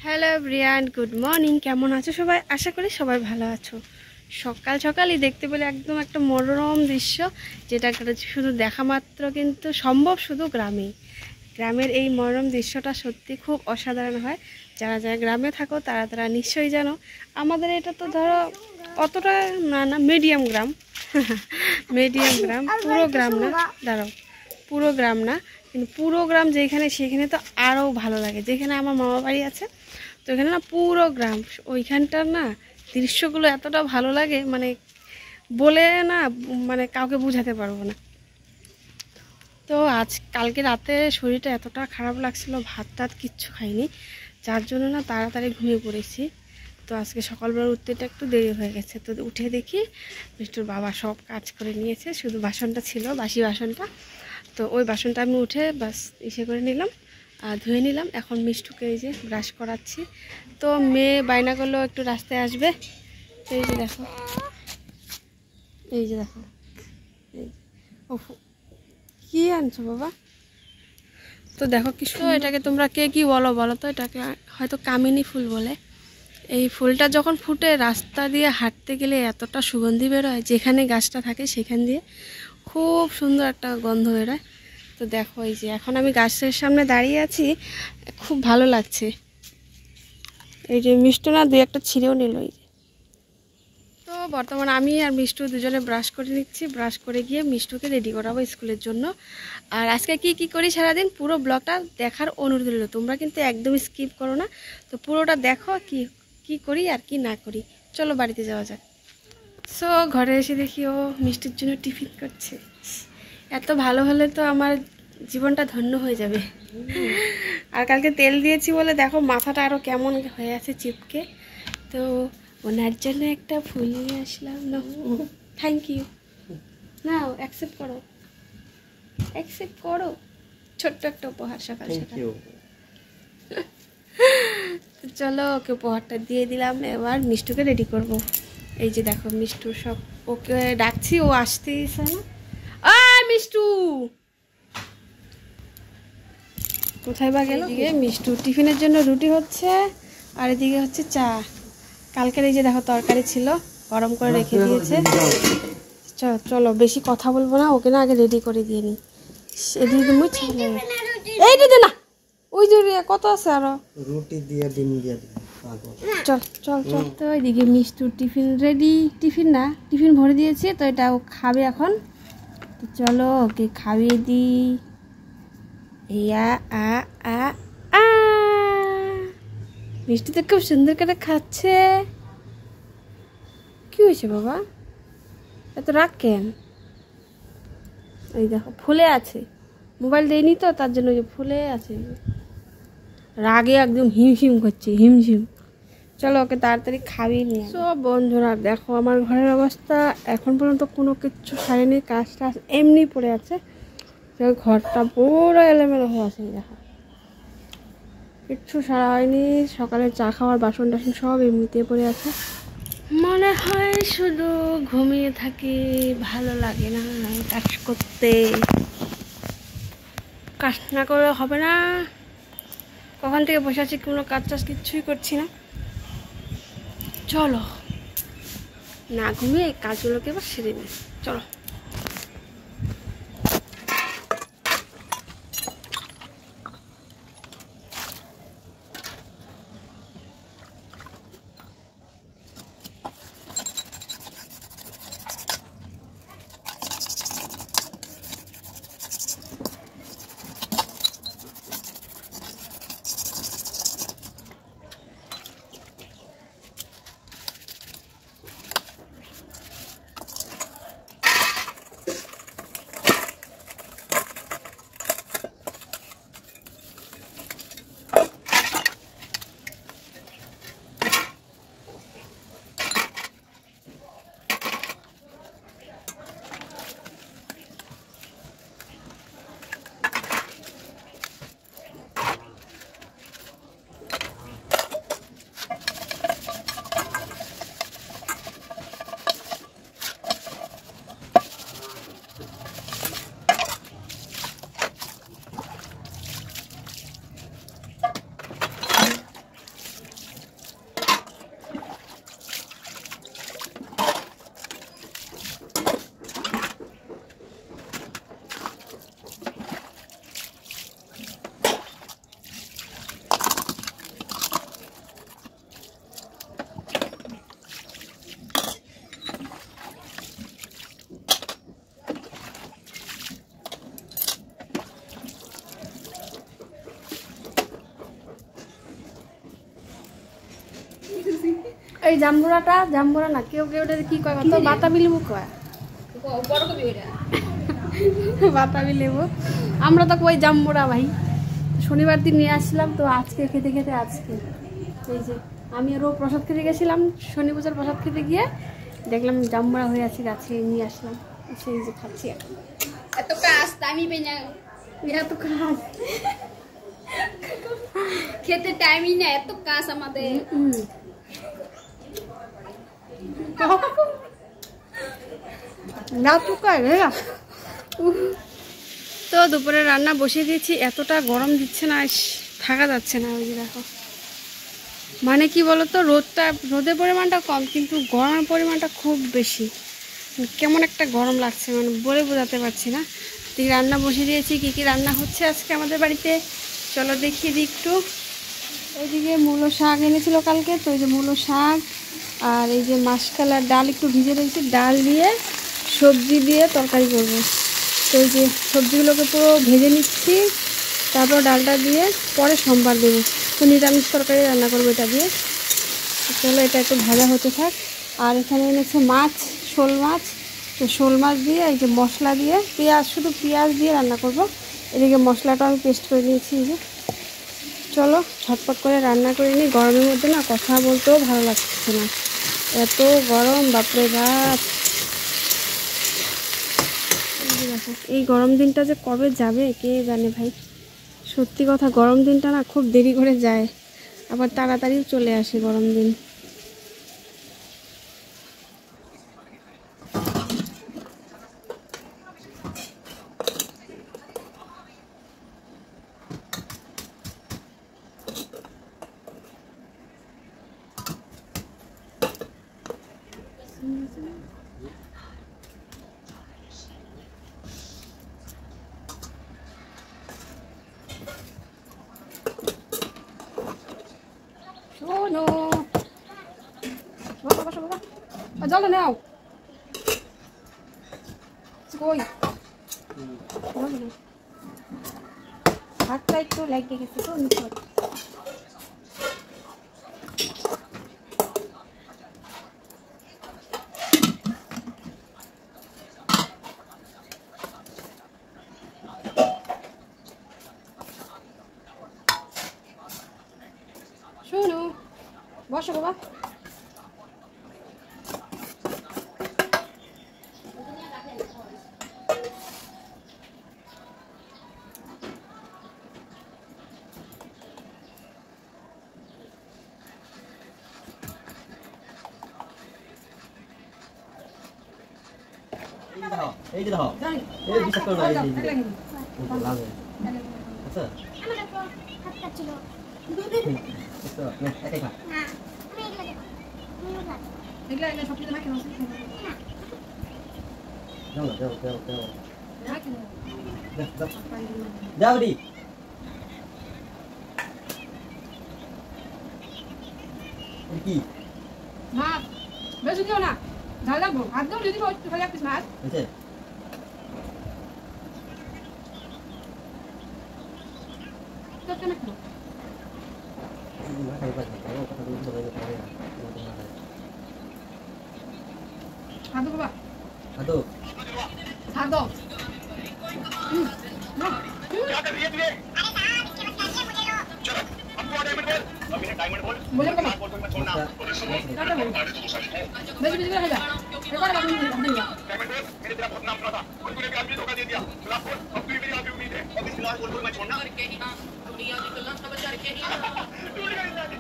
Hello Brian, good morning. কেমন আছো সবাই? আশা করি সবাই ভালো আছো। সকাল সকালই দেখতে পেলে একদম একটা মনোরম দৃশ্য, যেটা শুধু দেখা মাত্র কিন্তু সম্ভব শুধু গ্রামেই। গ্রামের এই মনোরম দৃশ্যটা সত্যি খুব অসাধারণ হয়। যারা যারা গ্রামে থাকো তারা তারা নিশ্চয়ই জানো। আমাদের এটা তো ধরো অতটা না মিডিয়াম গ্রাম মিডিয়াম গ্রাম, পুরো গ্রাম না, দাঁড়াও, পুরো গ্রাম না, কিন্তু পুরো গ্রাম যেখানে সেখানে তো আরও ভালো লাগে। যেখানে আমার মামা বাড়ি আছে, তো এখানে না পুরো গ্রাম, ওইখানটার না দৃশ্যগুলো এতটা ভালো লাগে, মানে বলে না মানে কাউকে বোঝাতে পারবো না। তো কালকে রাতে শরীরটা এতটা খারাপ লাগছিল, ভাত টাত কিচ্ছু খাইনি, যার জন্য না তাড়াতাড়ি ঘুমিয়ে পড়েছি। তো আজকে সকালবেলা উঠতেটা একটু দেরি হয়ে গেছে। তো উঠে দেখি মিষ্টুর বাবা সব কাজ করে নিয়েছে, শুধু বাসনটা ছিল, বাসি বাসনটা। তো ওই বাসনটা আমি উঠে বাস করে নিলাম, ধুয়ে নিলাম। এখন মিষ্টুকে এই যে ব্রাশ করাচ্ছি। তো মেয়ে বায়না করলো একটু রাস্তায় আসবে। তো এই যে দেখো, এই যে দেখো, ও কি আনছো বাবা? তো দেখো কি সুন্দর। এটাকে তোমরা কে কি বলো বলো তো? এটাকে হয়তো কামিনী ফুল বলে। এই ফুলটা যখন ফুটে রাস্তা দিয়ে হাঁটতে গেলে এতটা সুগন্ধি বেরোয়, যেখানে গাছটা থাকে সেখান দিয়ে খুব সুন্দর একটা গন্ধ বেরোয়। তো দেখো এই যে এখন আমি গাছের সামনে দাঁড়িয়ে আছি, খুব ভালো লাগছে। এই যে মিষ্টু না দুই একটা ছিঁড়েও নিল। এই যে তো বর্তমানে আমি আর মিষ্টু দুজনে ব্রাশ করে নিচ্ছি, ব্রাশ করে গিয়ে মিষ্টুকে রেডি করাবো স্কুলের জন্য। আর আজকে কি কি করি সারাদিন পুরো ব্লগটা দেখার অনুরোধ রইল, তোমরা কিন্তু একদম স্কিপ করো না। তো পুরোটা দেখো কি কি করি আর কি না করি। চলো বাড়িতে যাওয়া যাক। সো ঘরে এসে দেখি ও মিষ্টির জন্য টিফিন করছে। এত ভালো হলে তো আমার জীবনটা ধন্য হয়ে যাবে। আর কালকে তেল দিয়েছি বলে দেখো মাথাটা আরও কেমন হয়ে আছে চিপকে। তো ওনার জন্য একটা ফুল নিয়ে আসলাম। না থ্যাংক ইউ, নাও অ্যাকসেপ্ট করো, অ্যাকসেপ্ট করো। ছোট্ট একটা উপহার সকাল সকাল। চলো ওকে উপহারটা দিয়ে দিলাম, এবার মিষ্টুকে রেডি করব। এই যে দেখো মিষ্টু সব, ওকে ডাকছি, ও আসতেইছে না। মিষ্টু কোথায় বা গেল? এদিকে মিষ্টু টিফিনের জন্য রুটি হচ্ছে, আর এদিকে হচ্ছে চা। কালকের এই যে দেখো তরকারি ছিল, গরম করে রেখে দিয়েছে। চলো বেশি কথা বলবো না, ওকে না আগে রেডি করে দিয়ে নি। এদিকে এইটা দে না, ওই যে কত আছে আরো রুটি দিয়ে ডিম দিয়ে। চল চল চল। তো ওইদিকে মিষ্টুর টিফিন রেডি, টিফিন না টিফিন ভরে দিয়েছে, তো এটা ও খাবে এখন। তো চলো ওকে খাইয়ে দিই। ইয়া আ আ আ মিষ্টি তো খুব সুন্দর করে খাচ্ছে। কি হয়েছে বাবা, এত রাগ কেন? এই দেখো ফুলে আছে, মোবাইল দেয়নি তো তার জন্য ফুলে আছে, রাগে একদম হিমশিম করছে, হিমশিম। চলো ওকে তাড়াতাড়ি খাইয়ে নিয়ে। সব বন্ধুরা দেখো আমার ঘরের অবস্থা, এখন পর্যন্ত কোনো কিচ্ছু সারেনি, কাজ টাজ এমনি পড়ে আছে। ঘরটা পুরো এলোমেলো হয়ে আছে, দেখো কিচ্ছু সারা হয়নি। সকালে চা খাওয়ার বাসন টাসন সব এমনিতে পড়ে আছে। মনে হয় শুধু ঘুমিয়ে থাকি, ভালো লাগে না কাজ করতে। কাজ না করে হবে না, কখন থেকে বসে আছি, কোনো কাজ টাজ কিচ্ছুই করছি না। চলো না ঘুমিয়ে কাজগুলোকে এবার সেরে নিই, চলো। এই জাম্বুরা না, কেউ কেউ ওটা কি কয়, তো বাতাবি লেবু কয়, বাতাবি লেবু। আমরা তো কই জাম্বুরা ভাই। শনিবার দিন নিয়ে আসলাম, তো আজকে খেতে খেতে আজকে এই যে আমি আরও প্রসাদ খেতে গেছিলাম, শনি পূজার প্রসাদ খেতে গিয়ে দেখলাম জাম্বুরা হয়ে আছে গাছে, নিয়ে আসলাম, সেই যে খাচ্ছি এখন। এত কাজ আমি পাই না, এত কাজ খেতে টাইমই না, এত কাজ আমাদের। তো দুপুরে রান্না বসিয়ে দিয়েছি, এতটা গরম দিচ্ছে না, থাকা যাচ্ছে না। ওই যে দেখো, মানে কি বলতো, রোদের পরিমাণটা কম কিন্তু গরমের পরিমাণটা খুব বেশি, কেমন একটা গরম লাগছে, মানে বলে বোঝাতে পারছি না। ঠিক রান্না বসিয়ে দিয়েছি, কি কি রান্না হচ্ছে আজকে আমাদের বাড়িতে চলো দেখিয়ে দিই একটু। এইদিকে মূলো শাক এনেছিল কালকে, তো এই যে মূলো শাক, আর এই যে মাসকালার ডাল একটু ভিজে রেখেছি, ডাল দিয়ে সবজি দিয়ে তরকারি করবো। তো এই যে সবজিগুলোকে পুরো ভেজে নিচ্ছি, তারপর ডালটা দিয়ে পরে সোমবার দেবো, তো নিরামিষ তরকারি রান্না করবো এটা দিয়ে। চলো এটা একটু ভাজা হতে থাক। আর এখানে এনেছে মাছ, শোল মাছ, তো শোল মাছ দিয়ে এই যে মশলা দিয়ে শুধু পেঁয়াজ দিয়ে রান্না করব। এদিকে মশলাটা আমি পেস্ট করে নিয়েছি। এই যে চলো ঝটপট করে রান্না করে নিই, গরমের মধ্যে না কথা বলতেও ভালো লাগছে না, এত গরম, বাপরে বাপ। এই গরম দিনটা যে কবে যাবে কে জানে ভাই, সত্যি কথা, গরম দিনটা না খুব দেরি করে যায়, আবার তাড়াতাড়িও চলে আসে গরম দিন। শোনো, জল নাও, কই হাতটা একটু লেগে গেছে তো নিচে। শোনো, বসো বাবা। এই যে দাও, এই বিশ্বাস করো না, এই লাল আচ্ছা আমার দেখো হাত কাটছিল, আচ্ছা না একাই খা না আমি এগুলা সব কিছু না কেন যাও যাও দি কি না বেশি দিও না, ঝাল লাগবো, হাত দাও যদি ভালো লাগতিস না আছে তো কেন খাও না খাই পাই না কথা বলতে হবে পরে হাত বাবা, আদো হাত দাও। क्या कर रही है तुझे? चलो हमको डायमंड बोल, अभी है डायमंड बोल, बोले को बोल तो मैं छोड़ना, काटा बोल अरे तू सच है, बेसी बेसी कर जा, एक बार बात नहीं दिया डायमंड बोल, मैंने तेरा बहुत नाम सुना था, और तूने भी आदमी धोखा दे दिया, गुलाब बोल, अब तू ही मेरी आखिरी उम्मीद है, अब इस फिलहाल बोल मैं छोड़ना, दुनिया की गल्लां सब बचा रखे हैं, दुनिया की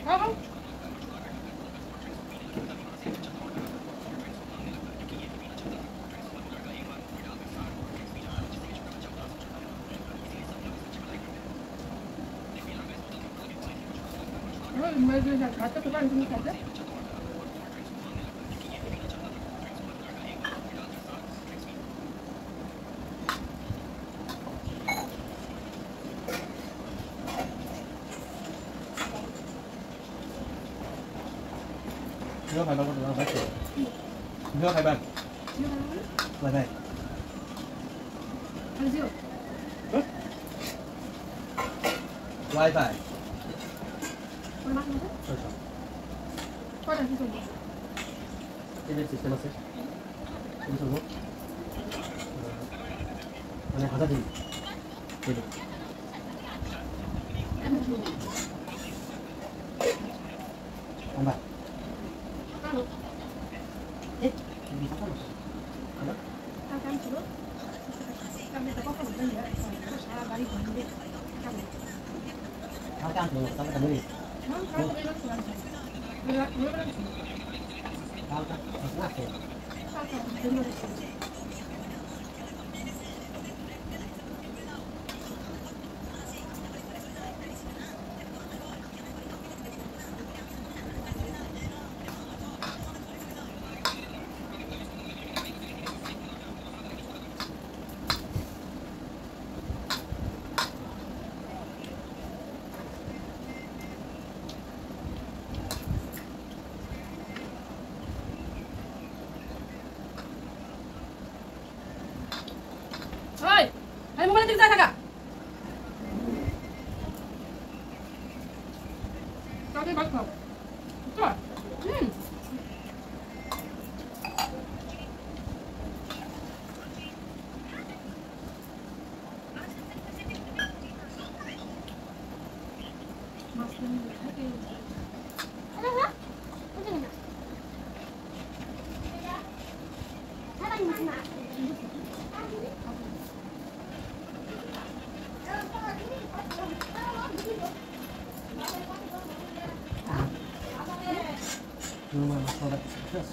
हां मैं जो खाता तो बात नहीं करता Nước phải bao nhiêu phải chịu. Nước hay bằng. Lại này. ăn rượu wifi ওর মাছ মধ্যে কটা কি করবো এদের সিস্টেম আছে এই সব মানে হাজার দিন আমরা কাম ছিল কামে তো কখন বন্ধ হয় সারা বাড়ি বন্ধ দিয়ে কামে আর কাম করব তাহলে কাম নেই কাম করে কাম না আছে ওই আরে মোবাইল দিকে থাকা কাকে বাদ খাও চল Rumah masalah terus.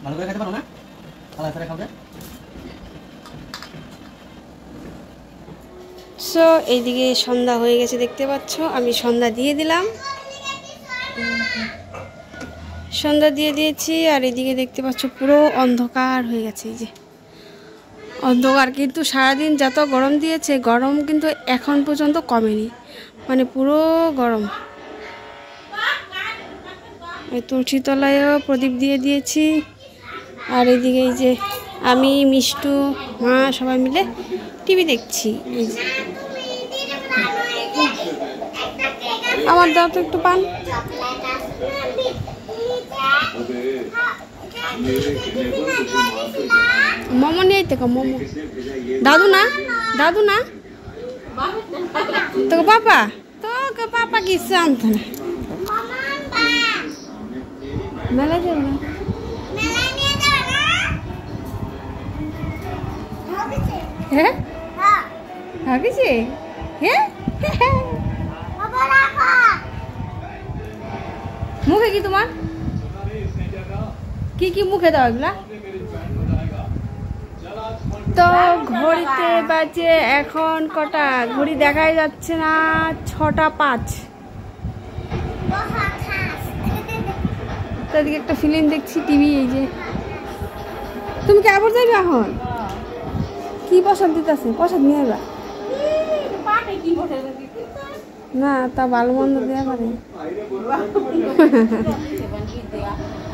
ভালো করে খেতে পারো না? ভালো করে খাবে? সো এইদিকে সন্ধ্যা হয়ে গেছে দেখতে পাচ্ছ, আমি সন্ধ্যা দিয়ে দিলাম, সন্ধ্যা দিয়ে দিয়েছি। আর এদিকে দেখতে পাচ্ছ পুরো অন্ধকার হয়ে গেছে, এই যে অন্ধকার। কিন্তু সারাদিন যত গরম দিয়েছে, গরম কিন্তু এখন পর্যন্ত কমেনি, মানে পুরো গরম। এই তুলসী তলায়ও প্রদীপ দিয়ে দিয়েছি। আর এদিকে এই যে আমি, মিষ্টু, মা সবাই মিলে টিভি দেখছি। এই যে আমার দাও তো একটু পান। মোমো নিয়ে তো মোমো। দাদু না, দাদু না, তোকে পাপা, তোকে পাপা কিছু আনতো না। মেলা যাবে না, হ্যাঁ ভাবিছি, হ্যাঁ মুখে কি তোমার কি কি মুখে দাও এগুলা? তো ঘড়িতে বাজে এখন কটা, ঘড়ি দেখাই যাচ্ছে না, 6:05। তো এদিকে একটা ফিল্ম দেখছি টিভি। এই যে তুমি কি আবার যাবে এখন? কি প্রসাদ দিতেছে? প্রসাদ নিয়ে যাবা না, তা ভালো মন্দ দেওয়া পারে।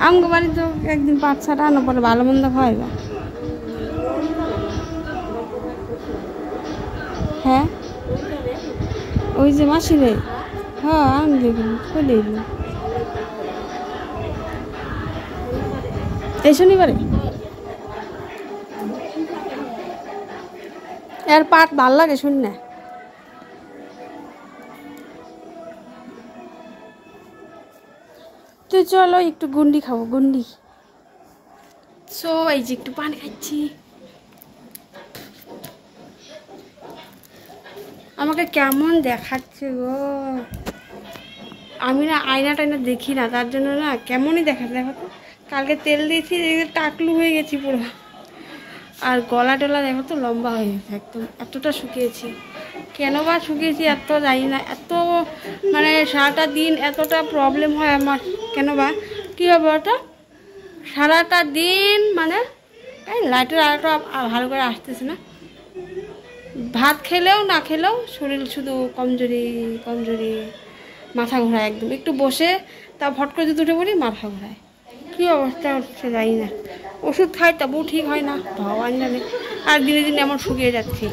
আমগো বাড়ি তো একদিন 5-6 আনো পরে ভালো মন্দ খাওয়াইবা। হ্যাঁ ওই যে মাসি রে, হ্যাঁ আমি দেখুন কই এই শনিবারে। এর পাট ভাল লাগে শুন না। তো চলো একটু গুন্ডি খাবো, গুন্ডি। সো এই যে একটু পান খাচ্ছি। আমাকে কেমন দেখাচ্ছে গো, আমি না আয়না টাইনা দেখি না, তার জন্য না কেমনই দেখাচ্ছে। দেখো তো কালকে তেল দিয়েছি, টাকলু হয়ে গেছি পুরো। আর গলা টলা দেখো তো লম্বা হয়ে গেছে একদম, এতটা শুকিয়েছি। কেন বা শুকিয়েছি এত জানি না, এত মানে সারাটা দিন এতটা প্রবলেম হয় আমার। কেন বা কী হবে ওটা, সারাটা দিন মানে লাইটের আলোটা ভালো করে আসতেছে না। ভাত খেলেও না খেলেও শরীর শুধু কমজোরি কমজোরি, মাথা ঘোরায় একদম, একটু বসে তা ফট করে যদি উঠে পড়ি মাথা ঘোরায়, কী অবস্থা হচ্ছে জানি না। ওষুধ খাই তবুও ঠিক হয় না, ভগবান জানে। আর দিনে দিনে এমন শুকিয়ে যাচ্ছি।